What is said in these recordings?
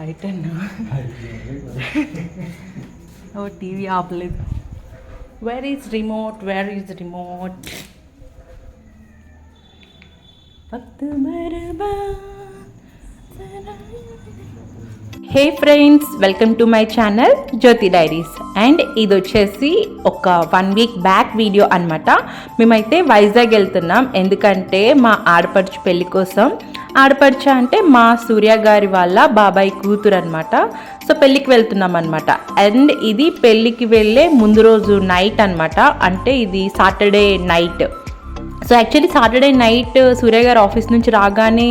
అయితే ఓ టీవీ ఆపలేదు. Where is remote, where is remote? Hey friends, welcome to my channel Jyothi Diaries. And ఇది వచ్చేసి ఒక 1 వీక్ బ్యాక్ వీడియో అనమాట. మేమైతే వైజాగ్ వెళ్తున్నాం, ఎందుకంటే మా ఆడపడుచు పెళ్ళి కోసం. ఆడపడుచు అంటే మా సూర్య గారి వాళ్ళ బాబాయ్ కూతురు అనమాట. సో పెళ్ళికి వెళ్తున్నాం అనమాట. అండ్ ఇది పెళ్ళికి వెళ్ళే ముందు రోజు నైట్ అనమాట. అంటే ఇది Saturday night. So actually Saturday night Surya గారు ఆఫీస్ నుంచి రాగానే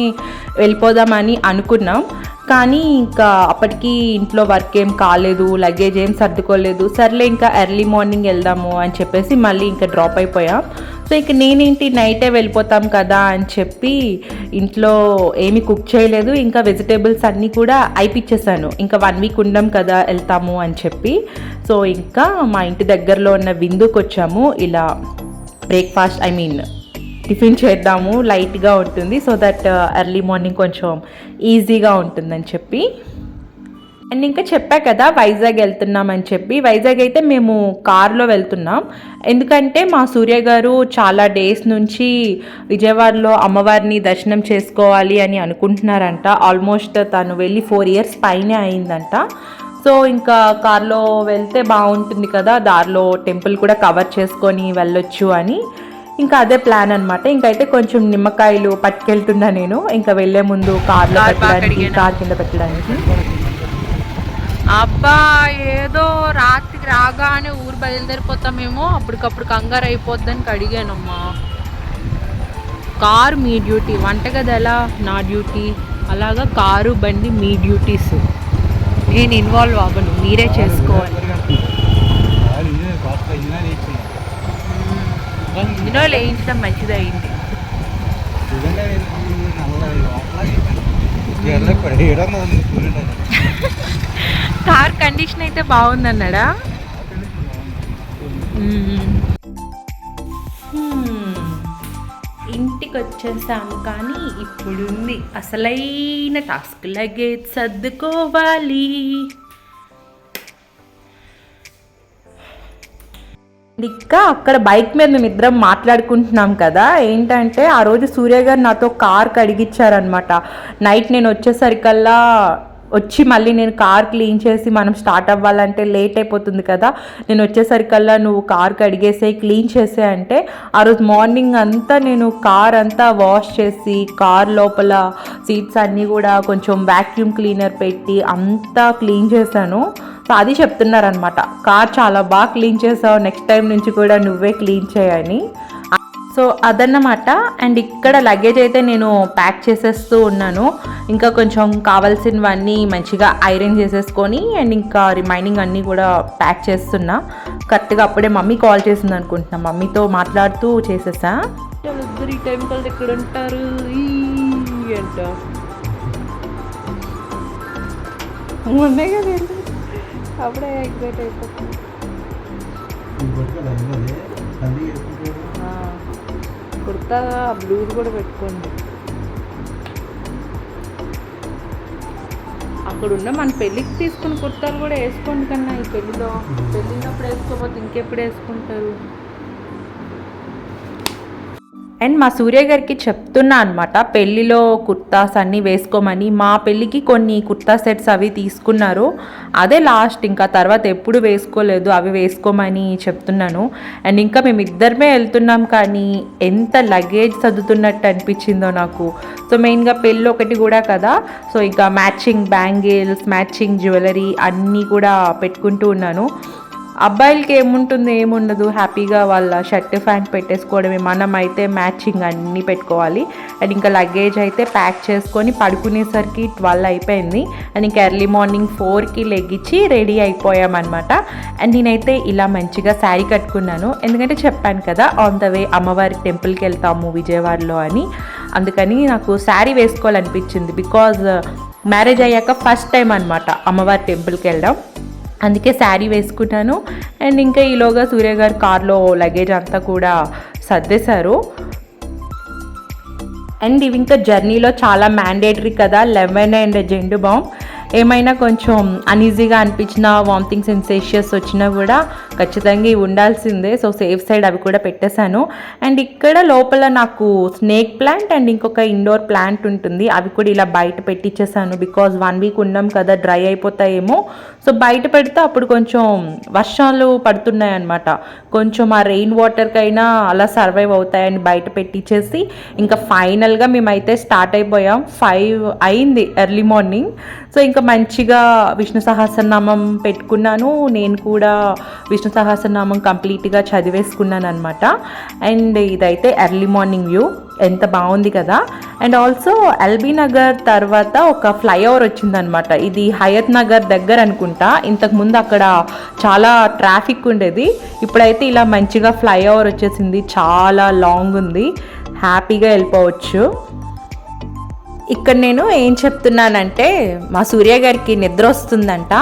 వెళ్ళిపోదామని అనుకున్నాం. కానీ ఇంకా అప్పటికి ఇంట్లో వర్క్ ఏం కాలేదు, లగేజ్ ఏం సర్దుకోలేదు. సర్లే ఇంకా ఎర్లీ మార్నింగ్ వెళ్దాము అని చెప్పేసి మళ్ళీ ఇంకా డ్రాప్ అయిపోయాం. సో ఇక నేనేంటి నైటే వెళ్ళిపోతాం కదా అని చెప్పి ఇంట్లో ఏమీ కుక్ చేయలేదు. ఇంకా వెజిటేబుల్స్ అన్నీ కూడా అయిపిచ్చేసాను. ఇంకా 1 వీక్ ఉండం కదా వెళ్తాము అని చెప్పి. సో ఇంకా మా ఇంటి దగ్గరలో ఉన్న విందుకు వచ్చాము. ఇలా బ్రేక్ఫాస్ట్ టిఫిన్ చేద్దాము, లైట్గా ఉంటుంది, సో దట్ ఎర్లీ మార్నింగ్ కొంచెం ఈజీగా ఉంటుందని చెప్పి. అండ్ ఇంకా చెప్పా కదా వైజాగ్ వెళ్తున్నామని చెప్పి. వైజాగ్ అయితే మేము కార్లో వెళ్తున్నాం, ఎందుకంటే మా సూర్య గారు చాలా డేస్ నుంచి విజయవాడలో అమ్మవారిని దర్శనం చేసుకోవాలి అని అనుకుంటున్నారంట. ఆల్మోస్ట్ తను వెళ్ళి 4 years పైనే అయిందంట. సో ఇంకా కార్లో వెళ్తే బాగుంటుంది కదా, దారిలో టెంపుల్ కూడా కవర్ చేసుకొని వెళ్ళొచ్చు అని ఇంకా అదే ప్లాన్ అనమాట. ఇంకైతే కొంచెం నిమ్మకాయలు పట్టుకెళ్తున్నా నేను, ఇంకా వెళ్ళే ముందు కార్లో పెట్టడానికి, కార్ కింద పెట్టడానికి. అబ్బా ఏదో రాత్రికి రాగానే ఊరు బయలుదేరిపోతామేమో, అప్పటికప్పుడు కంగారు అయిపోద్దని అడిగానమ్మా. కారు మీ డ్యూటీ, వంటగది ఎలా నా డ్యూటీ, అలాగా కారు బండి మీ డ్యూటీస్. నేను ఇన్వాల్వ్ అవ్వను, మీరే చేసుకోవాలి. ఇందులో వేయించడం మంచిది అయింది. కార్ కండిషన్ అయితే బాగుందన్నాడా? ఇంటికి వచ్చేసాము, కానీ ఇప్పుడుంది అసలైన టాస్క్, లగేజ్ సర్దుకోవాలి. ఇంకా అక్కడ బైక్ మీద మేము ఇద్దరం మాట్లాడుకుంటున్నాం కదా. ఏంటంటే ఆ రోజు సూర్య గారు నాతో కార్ కడిగిచ్చారనమాట. నైట్ నేను వచ్చేసరికల్లా వచ్చి మళ్ళీ నేను కార్ క్లీన్ చేసి మనం స్టార్ట్ అవ్వాలంటే లేట్ అయిపోతుంది కదా, నేను వచ్చేసరికల్లా నువ్వు కార్ కడిగేసే క్లీన్ చేసే అంటే, ఆ రోజు మార్నింగ్ అంతా నేను కార్ అంతా వాష్ చేసి కార్ లోపల సీట్స్ అన్నీ కూడా కొంచెం వ్యాక్యూమ్ క్లీనర్ పెట్టి అంతా క్లీన్ చేశాను. సో అది చెప్తున్నారనమాట, కార్ చాలా బాగా క్లీన్ చేసావు, నెక్స్ట్ టైం నుంచి కూడా నువ్వే క్లీన్ చేయని. సో అదన్నమాట. అండ్ ఇక్కడ లగేజ్ అయితే నేను ప్యాక్ చేసేస్తూ ఉన్నాను. ఇంకా కొంచెం కావాల్సినవన్నీ మంచిగా ఐరన్ చేసేసుకొని అండ్ ఇంకా రిమైనింగ్ అన్నీ కూడా ప్యాక్ చేస్తున్నా. కరెక్ట్గా అప్పుడే మమ్మీ కాల్ చేసింది అనుకుంటున్నా, మమ్మీతో మాట్లాడుతూ చేసేసా. ఇద్దరు ఈ టెంపుల్ ఎక్కడ ఉంటారు అంట మొన్నే కదా, అప్పుడే ఎగ్జైట్ అయిపోతుంది. కుర్తా బ్లూజ్ కూడా పెట్టుకోండి. అక్కడున్న మన పెళ్ళికి తీసుకున్న కుర్తాలు కూడా వేసుకోండి కన్నా. ఈ పెళ్ళినప్పుడు వేసుకోకపోతే ఇంకెప్పుడు వేసుకుంటారు. అండ్ మా సూర్య గారికి చెప్తున్నా అనమాట, పెళ్ళిలో కుర్తాస్ అన్నీ వేసుకోమని. మా పెళ్ళికి కొన్ని కుర్తా సెట్స్ అవి తీసుకున్నారు, అదే లాస్ట్, ఇంకా తర్వాత ఎప్పుడు వేసుకోలేదు, అవి వేసుకోమని చెప్తున్నాను. అండ్ ఇంకా మేము ఇద్దరమే వెళ్తున్నాం, కానీ ఎంత లగేజ్ సర్దుతున్నట్టు అనిపించిందో నాకు. సో మెయిన్గా పెళ్ళి ఒకటి కూడా కదా, సో ఇంకా మ్యాచింగ్ బ్యాంగిల్స్, మ్యాచింగ్ జ్యువెలరీ అన్నీ కూడా పెట్టుకుంటూ ఉన్నాను. అబ్బాయిలకి ఏముంటుంది, ఏముండదు, హ్యాపీగా వాళ్ళ షర్ట్ ప్యాంట్ పెట్టేసుకోవడమే. మనం అయితే మ్యాచింగ్ అన్నీ పెట్టుకోవాలి. అండ్ ఇంకా లగేజ్ అయితే ప్యాక్ చేసుకొని పడుకునేసరికి 12 అయిపోయింది. అండ్ ఇంకా ఎర్లీ మార్నింగ్ 4కి లెగ్గిచ్చి రెడీ అయిపోయామన్నమాట. అండ్ నేనైతే ఇలా మంచిగా శారీ కట్టుకున్నాను, ఎందుకంటే చెప్పాను కదా ఆన్ ద వే అమ్మవారి టెంపుల్కి వెళ్తాము విజయవాడలో అని. అందుకని నాకు శారీ వేసుకోవాలనిపించింది, బికాజ్ మ్యారేజ్ అయ్యాక ఫస్ట్ టైం అనమాట అమ్మవారి టెంపుల్కి వెళ్ళడం. అందుకే శారీ వేసుకున్నాను. అండ్ ఇంకా ఈలోగా సూర్య గారు కార్లో లగేజ్ అంతా కూడా సర్దేశారు. అండ్ ఇవి ఇంకా జర్నీలో చాలా మ్యాండేటరీ కదా, లెమన్ అండ్ జెండు బామ్. ఏమైనా కొంచెం అన్ఈజీగా అనిపించిన, వామిటింగ్ సెన్సేషన్స్ వచ్చినా కూడా ఖచ్చితంగా ఇవి ఉండాల్సిందే. సో సేఫ్ సైడ్ అవి కూడా పెట్టేశాను. అండ్ ఇక్కడ లోపల నాకు స్నేక్ ప్లాంట్ అండ్ ఇంకొక ఇండోర్ ప్లాంట్ ఉంటుంది, అవి కూడా ఇలా బయట పెట్టించేసాను. బికాజ్ 1 వీక్ ఉన్నాం కదా, డ్రై అయిపోతాయేమో. సో బయట పెడితే అప్పుడు కొంచెం వర్షాలు పడుతున్నాయి అనమాట, కొంచెం ఆ రెయిన్ వాటర్కైనా అలా సర్వైవ్ అవుతాయని బయట పెట్టించేసి ఇంకా ఫైనల్గా మేమైతే స్టార్ట్ అయిపోయాం. 5 అయింది ఎర్లీ మార్నింగ్. సో ఇంకా మంచిగా విష్ణు సహస్రనామం పెట్టుకున్నాను. నేను కూడా విష్ణు సహస్రనామం కంప్లీట్గా చదివేసుకున్నాను అనమాట. అండ్ ఇదైతే ఎర్లీ మార్నింగ్ వ్యూ, ఎంత బాగుంది కదా. అండ్ ఆల్సో ఎల్బీ నగర్ తర్వాత ఒక ఫ్లైఓవర్ వచ్చిందనమాట. ఇది హయత్ నగర్ దగ్గర అనుకుంటా. ఇంతకుముందు అక్కడ చాలా ట్రాఫిక్ ఉండేది, ఇప్పుడైతే ఇలా మంచిగా ఫ్లైఓవర్ వచ్చేసింది. చాలా లాంగ్ ఉంది, హ్యాపీగా వెళ్ళిపోవచ్చు. ఇక్కడ నేను ఏం చెప్తున్నానంటే, మా సూర్య గారికి నిద్ర వస్తుందంట.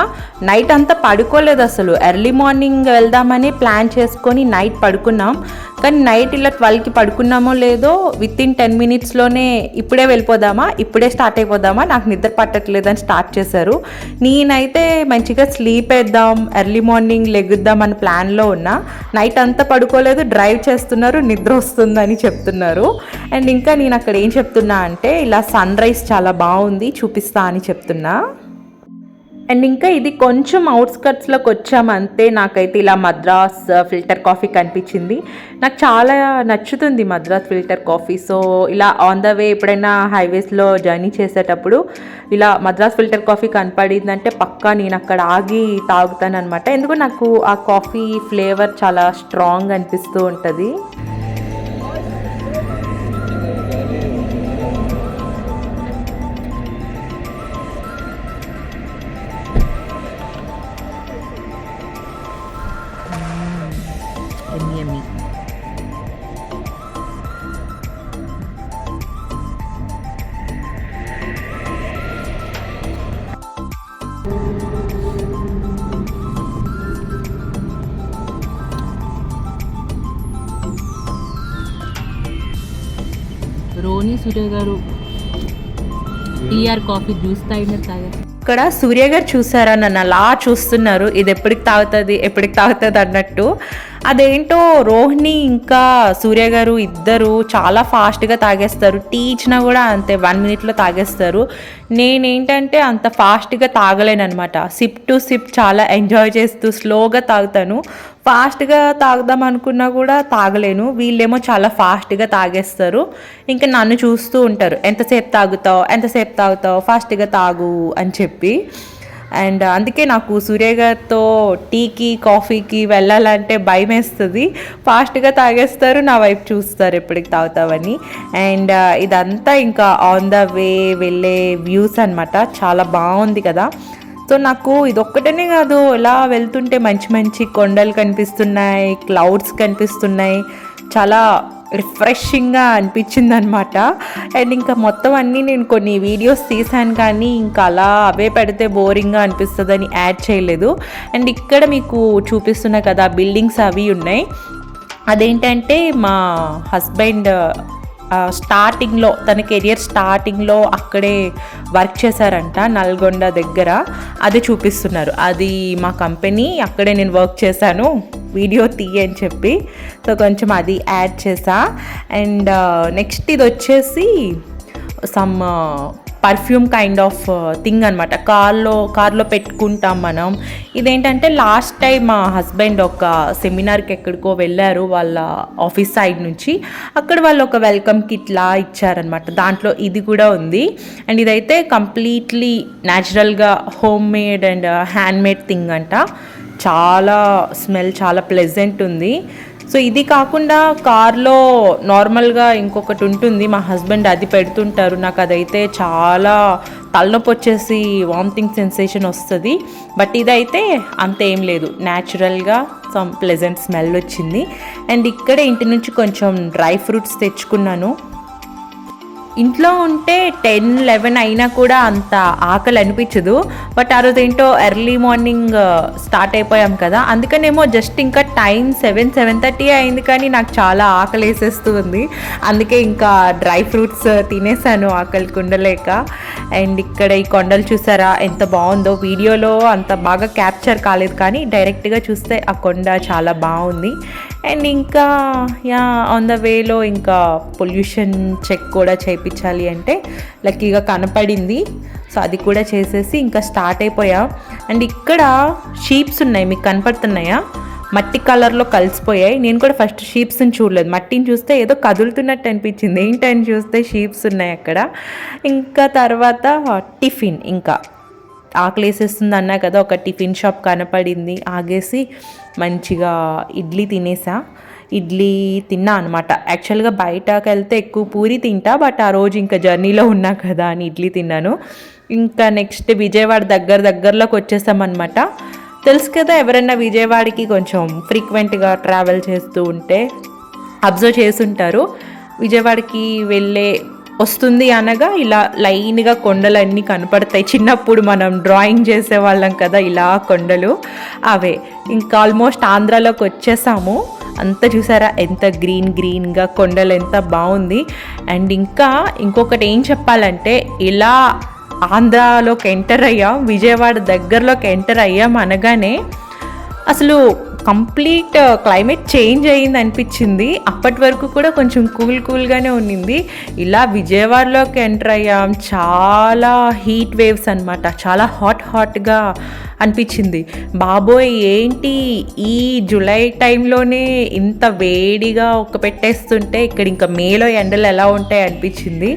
నైట్ అంతా పడుకోలేదు అసలు. ఎర్లీ మార్నింగ్ వెళ్దామని ప్లాన్ చేసుకొని నైట్ పడుకున్నాం. కానీ నైట్ ఇలా 12కి పడుకున్నామో లేదో వితిన్ 10 మినిట్స్లోనే ఇప్పుడే వెళ్ళిపోదామా, ఇప్పుడే స్టార్ట్ అయిపోదామా, నాకు నిద్ర పట్టట్లేదని స్టార్ట్ చేశారు. నేనైతే మంచిగా స్లీప్ వేద్దాం, ఎర్లీ మార్నింగ్ లెగుద్దాం అని ప్లాన్లో ఉన్నా. నైట్ అంతా పడుకోలేదు, డ్రైవ్ చేస్తున్నారు, నిద్ర వస్తుందని చెప్తున్నారు. అండ్ ఇంకా నేను అక్కడ ఏం చెప్తున్నా అంటే, ఇలా సన్ రైజ్ చాలా బాగుంది చూపిస్తా అని చెప్తున్నా. అండ్ ఇంకా ఇది కొంచెం అవుట్స్కట్స్లోకి వచ్చామంతే. నాకైతే ఇలా మద్రాస్ ఫిల్టర్ కాఫీ కనిపించింది. నాకు చాలా నచ్చుతుంది మద్రాస్ ఫిల్టర్ కాఫీ. సో ఇలా ఆన్ ద వే ఎప్పుడైనా హైవేస్లో జర్నీ చేసేటప్పుడు ఇలా మద్రాస్ ఫిల్టర్ కాఫీ కనపడిందంటే పక్కా నేను అక్కడ ఆగి తాగుతాను అనమాట. ఎందుకు నాకు ఆ కాఫీ ఫ్లేవర్ చాలా స్ట్రాంగ్ అనిపిస్తూ ఉంటుంది. రోని సూర్య గారు టీఆర్ కాఫీ జ్యూస్ తాగారు. ఇక్కడ సూర్య గారు చూసారా, నన్ను అలా చూస్తున్నారు, ఇది ఎప్పటికి తాగుతుంది అన్నట్టు. అదేంటో రోహిణి ఇంకా సూర్య గారు ఇద్దరు చాలా ఫాస్ట్గా తాగేస్తారు. టీ ఇచ్చినా కూడా అంతే 1 మినిట్లో తాగేస్తారు. నేనేంటంటే అంత ఫాస్ట్గా తాగలేను అనమాట. సిప్ టు సిప్ చాలా ఎంజాయ్ చేస్తూ స్లోగా తాగుతాను. ఫాస్ట్గా తాగుదాం అనుకున్నా కూడా తాగలేను. వీళ్ళేమో చాలా ఫాస్ట్గా తాగేస్తారు. ఇంకా నన్ను చూస్తూ ఉంటారు, ఎంతసేపు తాగుతావు, ఫాస్ట్గా తాగు అని చెప్పి. అండ్ అందుకే నాకు సూర్య గారితో టీకి కాఫీకి వెళ్ళాలంటే భయం వేస్తుంది. ఫాస్ట్గా తాగేస్తారు, నా వైపు చూస్తారు ఎప్పటికి తాగుతావని. అండ్ ఇదంతా ఇంకా ఆన్ ద వే వెళ్ళే వ్యూస్ అనమాట. చాలా బాగుంది కదా. సో నాకు ఇదొక్కటనే కాదు, ఇలా వెళ్తుంటే మంచి మంచి కొండలు కనిపిస్తున్నాయి, క్లౌడ్స్ కనిపిస్తున్నాయి, చాలా రిఫ్రెషింగ్గా అనిపించింది అనమాట. అండ్ ఇంకా మొత్తం అన్నీ నేను కొన్ని వీడియోస్ తీసాను, కానీ ఇంకా అలా అవే పెడితే బోరింగ్గా అనిపిస్తుందని యాడ్ చేయలేదు. అండ్ ఇక్కడ మీకు చూపిస్తున్నా కదా బిల్డింగ్స్ అవి ఉన్నాయి. అదేంటంటే మా హస్బెండ్ స్టార్టింగ్లో, తన కెరియర్ స్టార్టింగ్లో అక్కడే వర్క్ చేశారంట, నల్గొండ దగ్గర. అది చూపిస్తున్నారు, అది మా కంపెనీ, అక్కడే నేను వర్క్ చేశాను, వీడియో అని చెప్పి. సో కొంచెం అది యాడ్ చేసా. అండ్ నెక్స్ట్ ఇది వచ్చేసి some perfume kind of thing అనమాట. కార్లో పెట్టుకుంటాం మనం. ఇదేంటంటే లాస్ట్ టైం మా హస్బెండ్ ఒక సెమినార్కి ఎక్కడికో వెళ్ళారు వాళ్ళ ఆఫీస్ సైడ్ నుంచి. అక్కడ వాళ్ళు ఒక వెల్కమ్ కిట్లా ఇచ్చారనమాట, దాంట్లో ఇది కూడా ఉంది. అండ్ ఇదైతే కంప్లీట్లీ న్యాచురల్గా home made and hand made thing అంట. చాలా స్మెల్ చాలా ప్లెజెంట్ ఉంది. సో ఇది కాకుండా కార్లో నార్మల్గా ఇంకొకటి ఉంటుంది, మా హస్బెండ్ అది పెడుతుంటారు. నాకు అదైతే చాలా తలనొప్పి వచ్చేసి వామిటింగ్ సెన్సేషన్ వస్తుంది. బట్ ఇదైతే అంత ఏం లేదు, న్యాచురల్గా సమ్ ప్లెజెంట్ స్మెల్ వచ్చింది. అండ్ ఇక్కడే ఇంటి నుంచి కొంచెం డ్రై ఫ్రూట్స్ తెచ్చుకున్నాను. ఇంట్లో ఉంటే 10-11 అయినా కూడా అంత ఆకలి అనిపించదు. బట్ ఆ రోజు ఏంటో ఎర్లీ మార్నింగ్ స్టార్ట్ అయిపోయాం కదా, అందుకనేమో జస్ట్ ఇంకా టైం 7-7:30 అయింది, కానీ నాకు చాలా ఆకలి వేసేస్తూ ఉంది. అందుకే ఇంకా డ్రై ఫ్రూట్స్ తినేసాను ఆకలికి ఉండలేక. అండ్ ఇక్కడ ఈ కొండలు చూసారా ఎంత బాగుందో. వీడియోలో అంత బాగా క్యాప్చర్ కాలేదు, కానీ డైరెక్ట్గా చూస్తే ఆ కొండ చాలా బాగుంది. అండ్ ఇంకా ఆన్ ద వేలో ఇంకా పొల్యూషన్ చెక్ కూడా చేయించాలి అంటే లక్కీగా కనపడింది. సో అది కూడా చేసేసి ఇంకా స్టార్ట్ అయిపోయాం. అండ్ ఇక్కడ షీప్స్ ఉన్నాయి, మీకు కనపడుతున్నాయా? మట్టి కలర్లో కలిసిపోయాయి. నేను కూడా ఫస్ట్ షీప్స్ని చూడలేదు, మట్టిని చూస్తే ఏదో కదులుతున్నట్టు అనిపించింది. ఏంటని చూస్తే షీప్స్ ఉన్నాయి అక్కడ. ఇంకా తర్వాత టిఫిన్, ఇంకా ఆకలి వేసేస్తుంది అన్నా కదా, ఒక టిఫిన్ షాప్ కనపడింది, ఆగేసి మంచిగా ఇడ్లీ తినేసా. ఇడ్లీ తిన్నా అనమాట. యాక్చువల్గా బయటకు వెళ్తే ఎక్కువ పూరి తింటా, బట్ ఆ రోజు ఇంకా జర్నీలో ఉన్నా కదా అని ఇడ్లీ తిన్నాను. ఇంకా నెక్స్ట్ విజయవాడ దగ్గరలోకి వచ్చేసామన్నమాట. తెలుసు కదా, ఎవరైనా విజయవాడకి కొంచెం ఫ్రీక్వెంట్గా ట్రావెల్ చేస్తూ ఉంటే అబ్జర్వ్ చేసుంటారు. విజయవాడకి వస్తుంది అనగా ఇలా లైన్గా కొండలన్నీ కనపడతాయి. చిన్నప్పుడు మనం డ్రాయింగ్ చేసేవాళ్ళం కదా ఇలా కొండలు, అవే. ఇంకా ఆల్మోస్ట్ ఆంధ్రాలోకి వచ్చేసాము. అంతా చూసారా ఎంత గ్రీన్గా కొండలు, ఎంత బాగుంది. అండ్ ఇంకొకటి ఏం చెప్పాలంటే, ఇలా ఆంధ్రాలోకి ఎంటర్ అయ్యాం, విజయవాడ దగ్గరలోకి ఎంటర్ అయ్యాం అనగానే అసలు కంప్లీట్ క్లైమేట్ చేంజ్ అయ్యింది అనిపించింది. అప్పటి వరకు కూడా కొంచెం కూల్గానే ఉన్నింది. ఇలా విజయవాడలోకి ఎంటర్ అయ్యాం, చాలా హీట్ వేవ్స్ అనమాట, చాలా హాట్గా అనిపించింది. బాబోయ్ ఏంటి ఈ జూలై టైంలోనే ఇంత వేడిగా పెట్టేస్తుంటే, ఇక్కడ ఇంకా మేలో ఎండలు ఎలా ఉంటాయి అనిపించింది.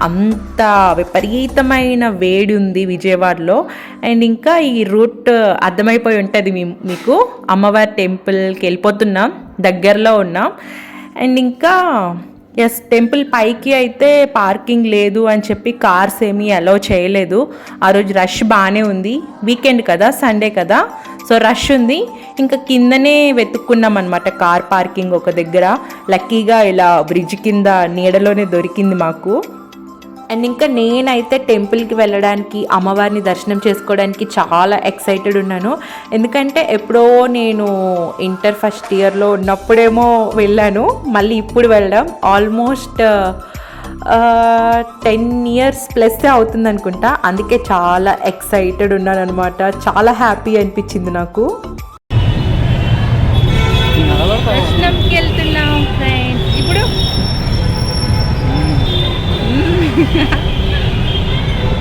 అంత విపరీతమైన వేడి ఉంది విజయవాడలో. అండ్ ఇంకా ఈ రూట్ అర్థమైపోయి ఉంటుంది మీకు, అమ్మవారి టెంపుల్కి వెళ్ళిపోతున్నాం, దగ్గరలో ఉన్నాం. అండ్ ఇంకా టెంపుల్ పైకి అయితే పార్కింగ్ లేదు అని చెప్పి కార్స్ ఏమీ అలౌ చేయలేదు. ఆ రోజు రష్ బాగానే ఉంది, వీకెండ్ కదా, సండే కదా, సో రష్ ఉంది. ఇంకా కిందనే వెతుక్కున్నాం అనమాట కార్ పార్కింగ్ ఒక దగ్గర. లక్కీగా ఇలా బ్రిడ్జ్ కింద నీడలోనే దొరికింది మాకు. అండ్ ఇంకా నేనైతే టెంపుల్కి వెళ్ళడానికి, అమ్మవారిని దర్శనం చేసుకోవడానికి చాలా ఎక్సైటెడ్ ఉన్నాను. ఎందుకంటే ఎప్పుడో నేను ఇంటర్ ఫస్ట్ ఇయర్లో ఉన్నప్పుడేమో వెళ్ళాను, మళ్ళీ ఇప్పుడు వెళ్ళడం ఆల్మోస్ట్ 10 years ప్లస్ అవుతుంది అనుకుంటా. అందుకే చాలా ఎక్సైటెడ్ ఉన్నాను అనమాట, చాలా హ్యాపీ అనిపించింది నాకు. దర్శనంకి వెళ్తున్నాం ఫ్రెండ్స్ ఇప్పుడు.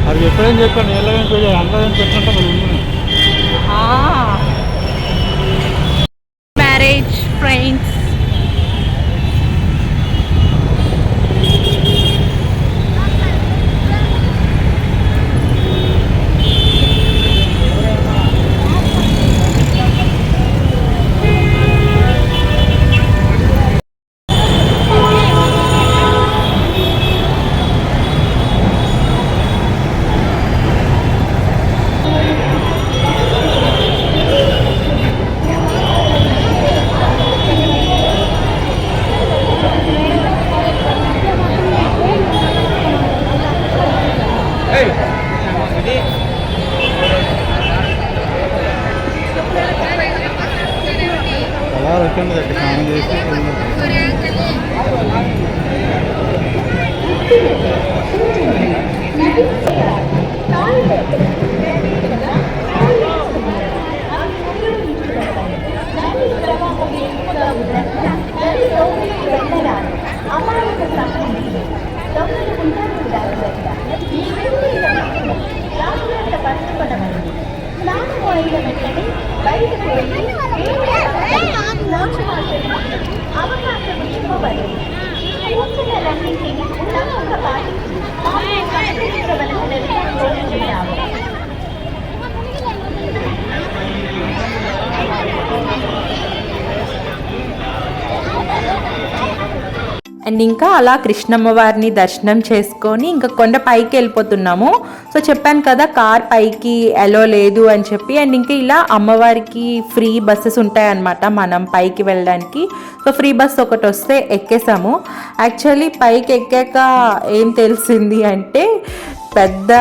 అది ఎప్పుడైనా చెప్పాను, ఎలాగైనా అందరం పెట్టినట్టు మ్యారేజ్ ఫ్రెండ్స్. అలా రకంగా స్నానం చేసి అండ్ ఇంకా అలా కృష్ణమ్మ వారిని దర్శనం చేసుకొని ఇంకా కొండ పైకి వెళ్ళిపోతున్నాము. సో చెప్పాను కదా కార్ పైకి ఎలో లేదు అని చెప్పి. అండ్ ఇంకా ఇలా అమ్మవారికి ఫ్రీ బస్సెస్ ఉంటాయన్నమాట మనం పైకి వెళ్ళడానికి. సో ఫ్రీ బస్ ఒకటి వస్తే ఎక్కేసాము. యాక్చువల్లీ పైకి ఎక్కాక ఏం తెలిసింది అంటే పెద్ద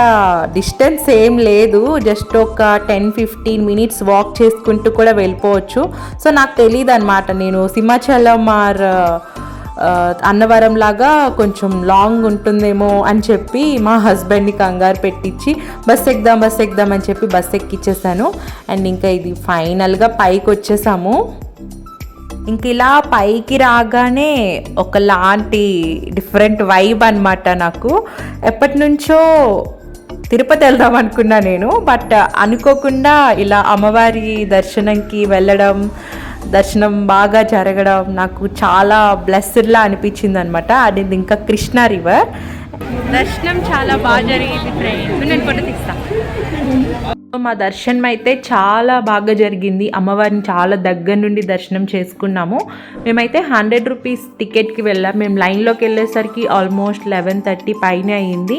డిస్టెన్స్ ఏం లేదు, జస్ట్ ఒక 10-15 మినిట్స్ వాక్ చేసుకుంటూ కూడా వెళ్ళిపోవచ్చు. సో నాకు తెలియదు అనమాట, నేను సింహాచలం ఆర్ అన్నవరం లాగా కొంచెం లాంగ్ ఉంటుందేమో అని చెప్పి మా హస్బెండ్ని కంగారు పెట్టించి బస్ ఎక్కుదాం అని చెప్పి బస్ ఎక్కిచ్చేసాను. అండ్ ఇంకా ఇది ఫైనల్గా పైకి వచ్చేసాము. ఇంక ఇలా పైకి రాగానే ఒకలాంటి డిఫరెంట్ వైబ్ అనమాట. నాకు ఎప్పటి నుంచో తిరుపతి వెళ్దాం అనుకున్నా నేను, బట్ అనుకోకుండా ఇలా అమ్మవారి దర్శనంకి వెళ్ళడం, దర్శనం బాగా జరగడం నాకు చాలా బ్లెస్డ్లా అనిపించింది అనమాట. అది ఇంకా కృష్ణా రివర్ దర్శనం చాలా బాగా జరిగింది ఫ్రెండ్స్. నేను ఫోటో తీస్తాను. మా దర్శనం అయితే చాలా బాగా జరిగింది. అమ్మవారిని చాలా దగ్గర నుండి దర్శనం చేసుకున్నాము. మేమైతే 100 రూపీస్ టికెట్కి వెళ్ళాం. మేము లైన్లోకి వెళ్ళేసరికి ఆల్మోస్ట్ 11:30 పైన అయ్యింది.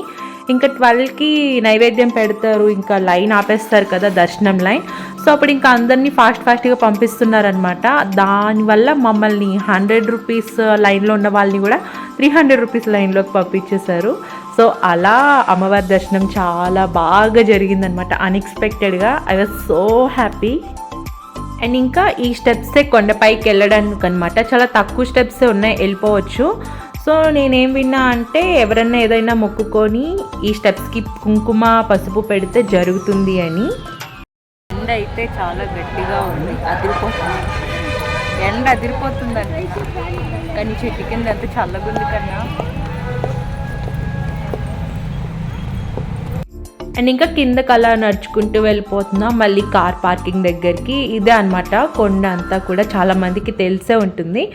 ఇంకా 12కి నైవేద్యం పెడతారు, ఇంకా లైన్ ఆపేస్తారు కదా దర్శనం లైన్. సో అప్పుడు ఇంకా అందరినీ ఫాస్ట్గా పంపిస్తున్నారనమాట. దానివల్ల మమ్మల్ని 100 రూపీస్ లైన్లో ఉన్న వాళ్ళని కూడా 300 రూపీస్ లైన్లోకి పంపించేశారు. సో అలా అమ్మవారి దర్శనం చాలా బాగా జరిగిందనమాట అన్ఎక్స్పెక్టెడ్గా. I was so happy. And ఇంకా ఈ స్టెప్సే కొండపైకి వెళ్ళడానికి అనమాట. చాలా తక్కువ స్టెప్సే ఉన్నాయి, వెళ్ళిపోవచ్చు. సో నేనేం విన్నా అంటే ఎవరన్నా ఏదైనా మొక్కుకొని ఈ స్టెప్స్కి కుంకుమ పసుపు పెడితే జరుగుతుంది అని. ఎండ అయితే చాలా గట్టిగా ఉంది, అదిరిపోతుంది. ఎండ అదిరిపోతుందండి, కానీ చెట్టు కింద ఎంత చల్లగుంది కన్నా. అండ్ ఇంకా కిందకి అలా నడుచుకుంటూ వెళ్ళిపోతున్నాం మళ్ళీ కార్ పార్కింగ్ దగ్గరికి. ఇదే అనమాట కొండ అంతా కూడా చాలామందికి తెలిసే ఉంటుంది.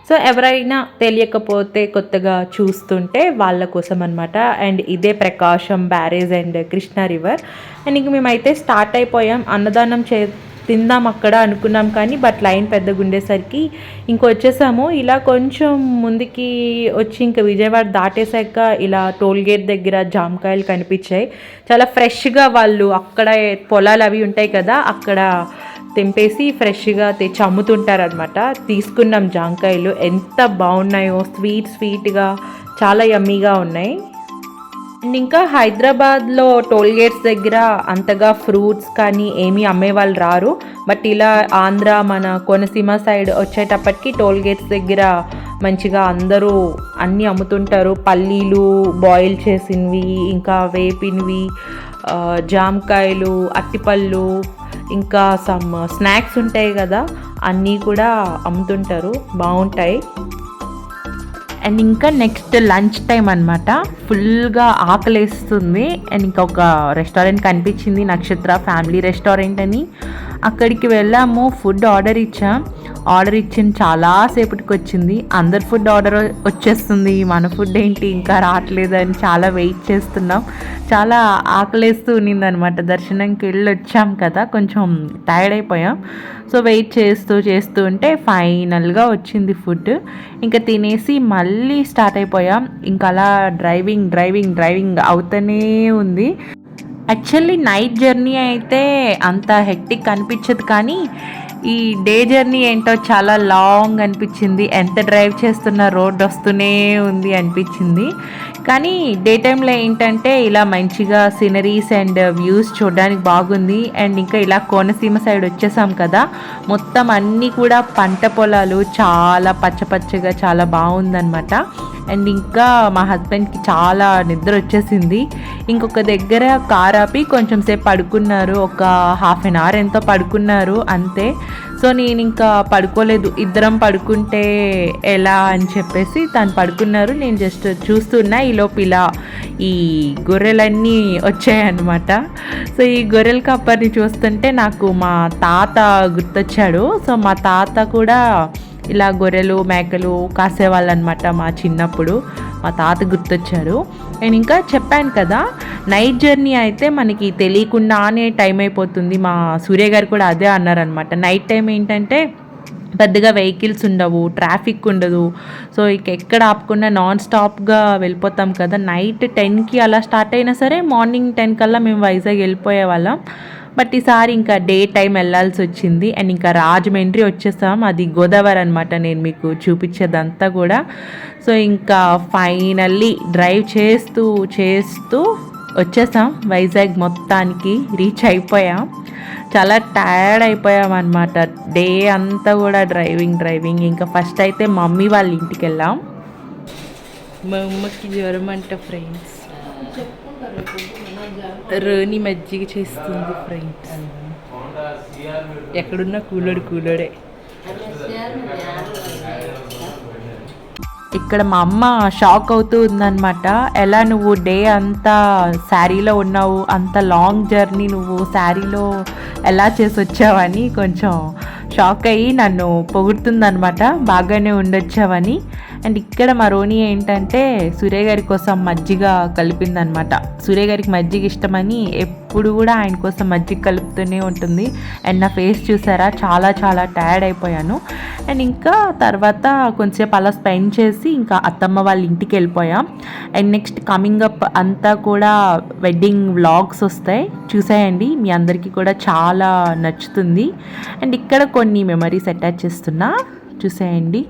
సో ఎవరైనా తెలియకపోతే కొత్తగా చూస్తుంటే వాళ్ళ కోసం అనమాట. అండ్ ఇదే Prakasam barrage and Krishna river. And ఇంక మేమైతే స్టార్ట్ అయిపోయాం. అన్నదానం తిందాం అక్కడ అనుకున్నాం, కానీ బట్ లైన్ పెద్దగా ఉండేసరికి ఇంకొచ్చేసాము. ఇలా కొంచెం ముందుకి వచ్చి ఇంకా విజయవాడ దాటేసాక ఇలా టోల్ గేట్ దగ్గర జామకాయలు కనిపించాయి. చాలా ఫ్రెష్గా వాళ్ళు అక్కడ పొలాలు అవి ఉంటాయి కదా, అక్కడ తెంపేసి ఫ్రెష్గా తెచ్చి అమ్ముతుంటారనమాట. తీసుకున్నాం జామకాయలు, ఎంత బాగున్నాయో, స్వీట్గా చాలా యమ్మీగా ఉన్నాయి. అండ్ ఇంకా హైదరాబాద్లో టోల్ గేట్స్ దగ్గర అంతగా ఫ్రూట్స్ కానీ ఏమీ అమ్మేవాళ్ళు రారు. బట్ ఇలా ఆంధ్ర మన కోనసీమ సైడ్ వచ్చేటప్పటికి టోల్ గేట్స్ దగ్గర మంచిగా అందరూ అన్నీ అమ్ముతుంటారు. పల్లీలు బాయిల్ చేసినవి, ఇంకా వేపినవి, జామకాయలు, అట్టిపళ్ళు, ఇంకా సమ్ స్నాక్స్ ఉంటాయి కదా, అన్నీ కూడా అమ్ముతుంటారు, బాగుంటాయి. అండ్ ఇంకా నెక్స్ట్ లంచ్ టైం అనమాట. ఫుల్గా ఆకలేస్తుంది. అండ్ ఇంకా ఒక రెస్టారెంట్ కనిపించింది, నక్షత్ర ఫ్యామిలీ రెస్టారెంట్ అని. అక్కడికి వెళ్ళాము, ఫుడ్ ఆర్డర్ ఇచ్చిన చాలాసేపటికి వచ్చింది. అందరి ఫుడ్ ఆర్డర్ వచ్చేస్తుంది, మన ఫుడ్ ఏంటి ఇంకా రావట్లేదు అని చాలా వెయిట్ చేస్తున్నాం. చాలా ఆకలేస్తూ ఉన్నిందనమాట. దర్శనంకి వెళ్ళి వచ్చాం కదా, కొంచెం టైర్డ్ అయిపోయాం. సో వెయిట్ చేస్తూ ఉంటే ఫైనల్గా వచ్చింది ఫుడ్. ఇంకా తినేసి మళ్ళీ స్టార్ట్ అయిపోయాం. ఇంకా అలా డ్రైవింగ్ అవుతూనే ఉంది. యాక్చువల్లీ నైట్ జర్నీ అయితే అంత హెక్టిక్ అనిపించదు, కానీ ఈ డే జర్నీ ఏంటో చాలా లాంగ్ అనిపించింది. ఎంత డ్రైవ్ చేస్తున్న రోడ్ వస్తూనే ఉంది అనిపించింది. కానీ డే టైంలో ఏంటంటే ఇలా మంచిగా సీనరీస్ అండ్ వ్యూస్ చూడడానికి బాగుంది. అండ్ ఇంకా ఇలా కోనసీమ సైడ్ వచ్చేసాం కదా, మొత్తం అన్నీ కూడా పంట పొలాలు, చాలా పచ్చగా చాలా బాగుందన్నమాట. అండ్ ఇంకా మా హస్బెండ్కి చాలా నిద్ర వచ్చేసింది. ఇంకొక దగ్గర కార్ ఆపి కొంచెం సేపు పడుకున్నారు, ఒక హాఫ్ అన్ అవర్ ఎంతో పడుకున్నారు అంతే. సో నేను ఇంకా పడుకోలేదు, ఇద్దరం పడుకుంటే ఎలా అని చెప్పేసి తను పడుకున్నారు, నేను జస్ట్ చూస్తున్నా. ఈలోపు ఇలా ఈ గొర్రెలన్నీ వచ్చాయన్నమాట. సో ఈ గొర్రెల కప్పర్ని చూస్తుంటే నాకు మా తాత గుర్తొచ్చాడు. సో మా తాత కూడా ఇలా గొర్రెలు మేకలు కాసేవాళ్ళు అనమాట మా చిన్నప్పుడు. మా తాత గుర్తొచ్చారు. నేను ఇంకా చెప్పాను కదా, నైట్ జర్నీ అయితే మనకి తెలియకుండానే టైం అయిపోతుంది. మా సూర్య గారు కూడా అదే అన్నారనమాట. నైట్ టైం ఏంటంటే పెద్దగా వెహికల్స్ ఉండవు, ట్రాఫిక్ ఉండదు. సో ఇక ఎక్కడ ఆపకుండా నాన్ స్టాప్గా వెళ్ళిపోతాం కదా. నైట్ 10కి అలా స్టార్ట్ అయినా సరే మార్నింగ్ 10 కల్లా మేము వైజాగ్ వెళ్ళిపోయే వాళ్ళం. బట్ ఈసారి ఇంకా డే టైం వెళ్ళాల్సి వచ్చింది. అండ్ ఇంకా రాజమండ్రి వచ్చేసాం. అది గోదావరి అనమాట, నేను మీకు చూపించేదంతా కూడా. సో ఇంకా ఫైనల్లీ డ్రైవ్ చేస్తూ వచ్చేసాం వైజాగ్, మొత్తానికి రీచ్ అయిపోయాం. చాలా టైర్డ్ అయిపోయాం అనమాట. డే అంతా కూడా డ్రైవింగ్. ఇంకా ఫస్ట్ అయితే మమ్మీ వాళ్ళ ఇంటికి వెళ్ళాం. మా అమ్మకి జ్వరం అంట ఫ్రెండ్స్. రోని మజ్జిగ చేస్తుంది ఫ్రెండ్స్. ఎక్కడున్నా కూలోడే. ఇక్కడ మా అమ్మ షాక్ అవుతూ ఉందన్నమాట. ఎలా నువ్వు డే అంతా శారీలో ఉన్నావు, అంత లాంగ్ జర్నీ నువ్వు శారీలో ఎలా చేసి వచ్చావని కొంచెం షాక్ అయ్యి నన్ను పొగుడుతుందనమాట, బాగానే ఉండొచ్చావని. అండ్ ఇక్కడ మా రోని ఏంటంటే సూర్య గారి కోసం మజ్జిగ కలిపిందనమాట. సూర్య గారికి మజ్జిగ ఇష్టమని ఎప్పుడు కూడా ఆయన కోసం మజ్జిగ కలుపుతూనే ఉంటుంది. అండ్ నా ఫేస్ చూసారా, చాలా టైర్డ్ అయిపోయాను. అండ్ ఇంకా తర్వాత కొంచెంసేపు అలా స్పెండ్ చేసి ఇంకా అత్తమ్మ వాళ్ళ ఇంటికి వెళ్ళిపోయాం. అండ్ నెక్స్ట్ కమింగ్ అప్ అంతా కూడా వెడ్డింగ్ వ్లాగ్స్ వస్తాయి, చూసేయండి. మీ అందరికీ కూడా చాలా నచ్చుతుంది. అండ్ ఇక్కడ కొన్ని మెమరీస్ అటాచ్ చేస్తున్నా, చూసేయండి.